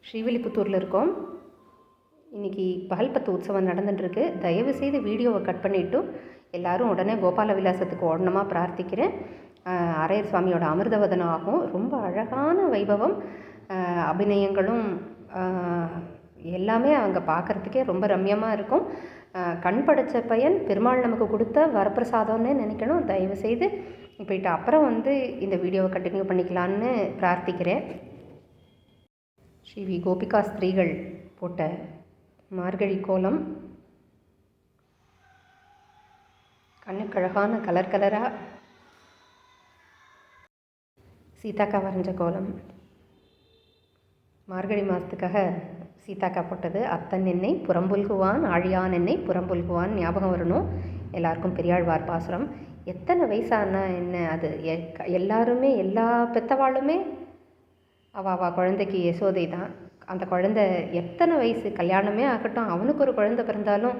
ஸ்ரீவில்லிபுத்தூரில் இருக்கோம். இன்றைக்கி பகல்பத்து உற்சவம் நடந்துட்டுருக்கு. தயவுசெய்து வீடியோவை கட் பண்ணிவிட்டு எல்லோரும் உடனே கோபால விலாசத்துக்கு ஓடணுமா பிரார்த்திக்கிறேன். அரையர் சுவாமியோட அமிர்தவதனம் ஆகும். ரொம்ப அழகான வைபவம், அபிநயங்களும் எல்லாமே அங்கே பார்க்குறதுக்கே ரொம்ப ரம்யமாக இருக்கும். கண் படைத்த பையன் பெருமாள் நமக்கு கொடுத்த வரப்பிரசாதம்னே நினைக்கணும். தயவுசெய்து போயிட்டு அப்புறம் இந்த வீடியோவை கண்டினியூ பண்ணிக்கலான்னு பிரார்த்திக்கிறேன். ஸ்ரீ கோபிகா ஸ்திரீகள் போட்ட மார்கழி கோலம், கண்ணுக்கழகான கலர் கலராக சீதாக்கா வரைஞ்ச கோலம். மார்கழி மாதத்துக்காக சீதாக்கா போட்டது. அத்தன் என்னை புறம்புல்குவான் ஆழியான் என்னை புறம்புல்குவான் ஞாபகம் வரணும். எல்லாருக்கும் பெரியாழ்வார் பாசுரம். எத்தனை வயசானா என்ன, அது எல்லாருமே எல்லா பெத்தவாளுமே அவள் குழந்தைக்கு யசோதை தான். அந்த குழந்தை எத்தனை வயசு கல்யாணமே ஆகட்டும், அவனுக்கு ஒரு குழந்தை பிறந்தாலும்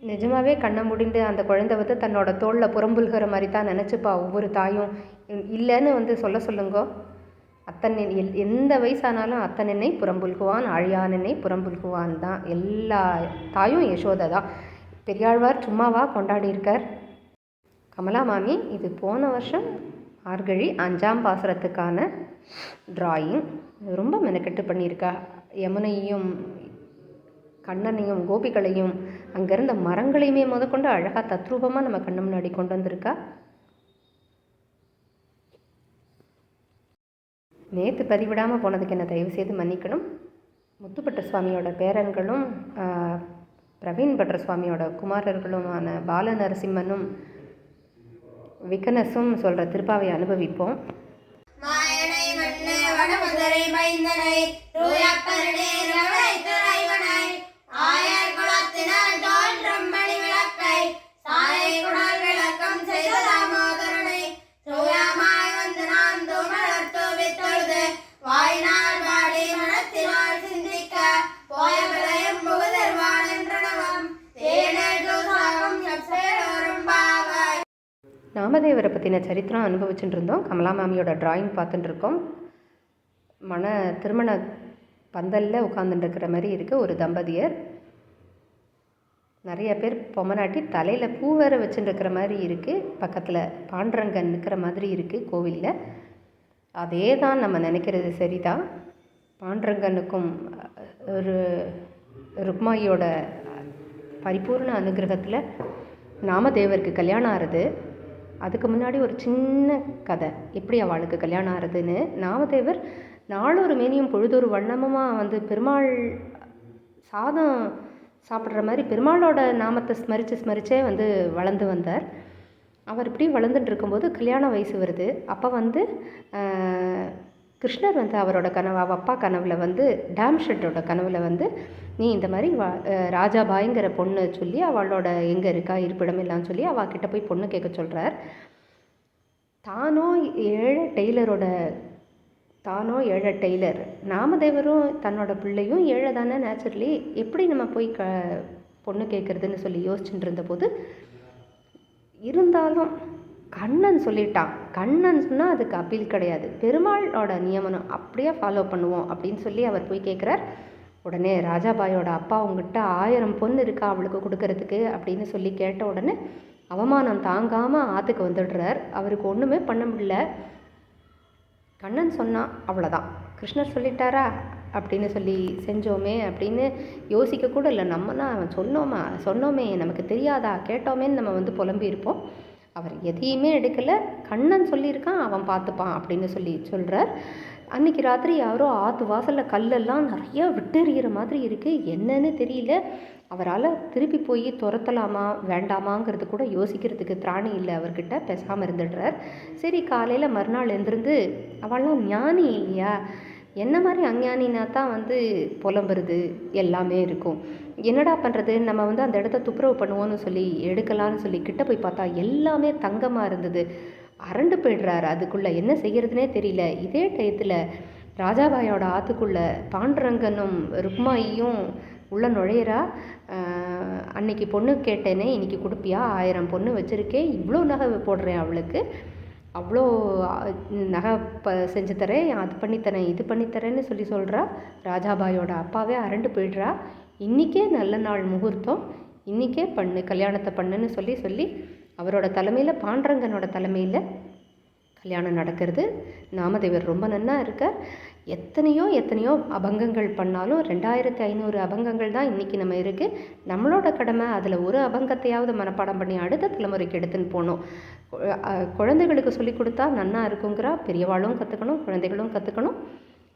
நிஜமாகவே கண்ணை முடிந்து அந்த குழந்தை தன்னோட தோளில் புறம்புல்கிற மாதிரி தான் நினச்சிப்பா ஒவ்வொரு தாயும். இல்லைன்னு சொல்லுங்கோ. அத்தனை எந்த வயசானாலும் அத்தன் என்னை புறம்புல்குவான் ஆழியான் என்னை புறம்புல்குவான் தான். எல்லா தாயும் யசோதை தான். பெரியாழ்வார் சும்மாவா கொண்டாடியிருக்கார். கமலா மாமி இது போன வருஷம் மார்கழி 5ஆம் பாசுரத்துக்கான டிராயிங் ரொம்ப மெனக்கெட்டு பண்ணியிருக்கா. யமுனையும் கண்ணனையும் கோபிகளையும் அங்கேருந்த மரங்களையுமே முதற்கொண்டு அழகாக தத்ரூபமாக நம்ம கண்ணு முன்னாடி கொண்டு வந்திருக்கா. நேற்று பதிவிடாமல் போனதுக்கு என்ன தயவு செய்து மன்னிக்கணும். முத்துப்பட்ட சுவாமியோட பேரன்களும் பிரவீன் பட்ர சுவாமியோட குமாரர்களுமான பால நரசிம்மனும் விகனஸும் சொல்கிற திருப்பாவை அனுபவிப்போம். நாமதேவரை பற்றின சரித்திரம் அனுபவிச்சுட்டு இருந்தோம். கமலா மாமியோட டிராயிங் பார்த்துட்டு இருக்கோம். திருமண பந்தலில் உட்காந்துட்டுருக்கிற மாதிரி இருக்குது ஒரு தம்பதியர். நிறைய பேர் பொம்மநாட்டி தலையில் பூ வேற வச்சுட்டுருக்கிற மாதிரி இருக்குது. பக்கத்தில் பாண்டரங்கன் நிற்கிற மாதிரி இருக்குது கோவிலில். அதே தான் நம்ம நினைக்கிறது சரிதான். பாண்டரங்கனுக்கும் ஒரு ருக்மாயியோட பரிபூர்ண அனுகிரகத்தில் நாமதேவருக்கு கல்யாணம் ஆறுது. அதுக்கு முன்னாடி ஒரு சின்ன கதை, எப்படி அவளுக்கு கல்யாணம் ஆறுதுன்னு. நாமதேவர் நாளொரு மேனியும் பொழுதொரு வண்ணமுமாக பெருமாள் சாதம் சாப்பிட்ற மாதிரி பெருமாளோட நாமத்தை ஸ்மரிச்சே வளர்ந்து வந்தார். அவர் இப்படி வளர்ந்துட்டு இருக்கும்போது கல்யாண வயசு வருது. அப்போ கிருஷ்ணர் அவரோட கனவு, அப்பா கனவில் டேம் ஷெட்டோட கனவில் நீ இந்த மாதிரி ராஜாபாய்ங்கிற பொண்ணு சொல்லி அவளோட எங்கே இருக்கா இருப்பிடம் எல்லாம் சொல்லி அவகிட்ட போய் பொண்ணு கேட்க சொல்கிறார். தானோ ஏழை டெய்லர், நாமதேவரும் தன்னோட பிள்ளையும் ஏழை தானே நேச்சுரலி, எப்படி நம்ம போய் பொண்ணு கேட்குறதுன்னு சொல்லி யோசிச்சுட்டு இருந்தபோது, இருந்தாலும் கண்ணன் சொல்லிட்டான். கண்ணன் சொன்னால் அதுக்கு அப்பீல் கிடையாது, பெருமாளோட நியமனம் அப்படியே ஃபாலோ பண்ணுவோம் அப்படின்னு சொல்லி அவர் போய் கேட்குறார். உடனே ராஜாபாயோட அப்பா உங்ககிட்ட 1000 பொண்ணு இருக்கா அவளுக்கு கொடுக்கறதுக்கு அப்படின்னு சொல்லி கேட்ட உடனே அவமானம் தாங்காமல் ஆற்றுக்கு வந்துடுறார். அவருக்கு ஒன்றுமே பண்ண முடியல. கண்ணன் சொன்னான், அவ்வளோதான், கிருஷ்ணர் சொல்லிட்டாரா அப்படின்னு சொல்லி செஞ்சோமே அப்படின்னு யோசிக்க கூட இல்லை. நம்மனா அவன் சொன்னோமே நமக்கு தெரியாதா, கேட்டோமேன்னு நம்ம புலம்பியிருப்போம். அவர் எதையுமே எடுக்கலை. கண்ணன் சொல்லியிருக்கான், அவன் பார்த்துப்பான் அப்படின்னு சொல்கிறார். அன்றைக்கி ராத்திரி யாரோ ஆற்று வாசலில் கல்லெல்லாம் நிறையா விட்டெறிகிற மாதிரி இருக்குது. என்னன்னு தெரியல. அவரால் திருப்பி போய் துரத்தலாமா வேண்டாமாங்கிறது கூட யோசிக்கிறதுக்கு திராணி இல்லை அவர்கிட்ட. பேசாமல் இருந்துடுறார். சரி, காலையில் மறுநாள் எழுந்திருந்து அவள்லாம் ஞானி இல்லையா, என்ன மாதிரி அஞ்ஞானினா தான் புலம்புறது எல்லாமே இருக்கும். என்னடா பண்ணுறது, நம்ம அந்த இடத்த துப்புரவு பண்ணுவோன்னு சொல்லி எடுக்கலான்னு சொல்லி கிட்ட போய் பார்த்தா எல்லாமே தங்கமாக இருந்தது. அரண்டு போய்டுறாரு. அதுக்குள்ளே என்ன செய்கிறதுனே தெரியல. இதே டயத்தில் ராஜாபாயோட ஆற்றுக்குள்ளே பாண்டரங்கனும் ருக்மாயியும் உள்ளே நுழையிறா. அன்னைக்கு பொண்ணு கேட்டேனே, இன்றைக்கி கொடுப்பியா, 1000 பொண்ணு வச்சுருக்கேன், இவ்வளோ நகை போடுறேன் அவளுக்கு, அவ்வளோ நகை செஞ்சு தரேன், அது பண்ணித்தரேன், இது பண்ணித்தரேன்னு சொல்கிறா. ராஜாபாயோட அப்பாவே அரண்டு போயிடுறா. இன்றைக்கே நல்ல நாள் முகூர்த்தம், இன்றைக்கே கல்யாணத்தை பண்ணுன்னு சொல்லி அவரோட தலைமையில், பாண்டரங்கனோட தலைமையில் கல்யாணம் நடக்கிறது. நாமதேவர் ரொம்ப நன்னா இருக்கார். எத்தனையோ அபங்கங்கள் பண்ணாலும் 2500 அபங்கங்கள் தான் இன்றைக்கி நம்ம இருக்குது. நம்மளோட கடமை அதில் ஒரு அபங்கத்தையாவது மனப்பாடம் பண்ணி அடுத்த தலைமுறைக்கு எடுத்துன்னு போகணும். குழந்தைகளுக்கு சொல்லி கொடுத்தா நன்னா இருக்குங்கிறா. பெரியவாளும் கற்றுக்கணும், குழந்தைகளும் கற்றுக்கணும்,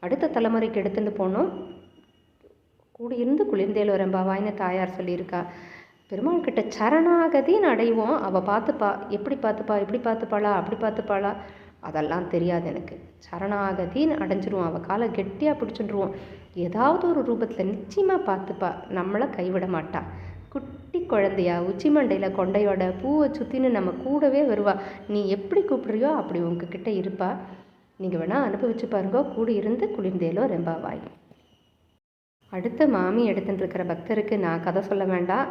அடுத்த தலைமுறைக்கு எடுத்துன்னு போகணும். கூடியிருந்து குளிர்ந்தேலோ ரெம்பாவாய்னு தாயார் சொல்லியிருக்கா. பெருமாள் கிட்ட சரணாகதின்னு அடைவோம். அவள் பார்த்துப்பா, எப்படி பார்த்துப்பா, இப்படி பார்த்துப்பாளா, அப்படி பார்த்துப்பாளா, அதெல்லாம் தெரியாது எனக்கு. சரணாகதின்னு அடைஞ்சிருவோம், அவள் காலை கெட்டியாக பிடிச்சிடுருவோம். ஏதாவது ஒரு ரூபத்தில் நிச்சயமாக பார்த்துப்பா, நம்மளை கைவிட மாட்டா. குட்டி குழந்தையா உச்சி மண்டையில் கொண்டையோட பூவை சுற்றின்னு நம்ம கூடவே வருவா. நீ எப்படி கூப்பிட்றியோ அப்படி உங்ககிட்ட இருப்பா. நீங்கள் வேணால் அனுபவிச்சு பாருங்கோ. கூடி இருந்து குளிர்ந்தேலோ ரெம்பாவாய். அடுத்த மாமி எடுத்துட்டு இருக்கிற பக்தருக்கு நான் கதை சொல்ல வேண்டாம்,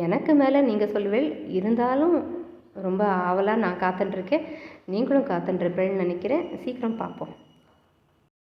எனக்கு மேலே நீங்கள் சொல்லுவேள். இருந்தாலும் ரொம்ப ஆவலாக நான் காத்துட்டுருக்கேன், நீங்களும் காத்துட்டுருப்பேன்னு நினைக்கிறேன். சீக்கிரம் பார்ப்போம்.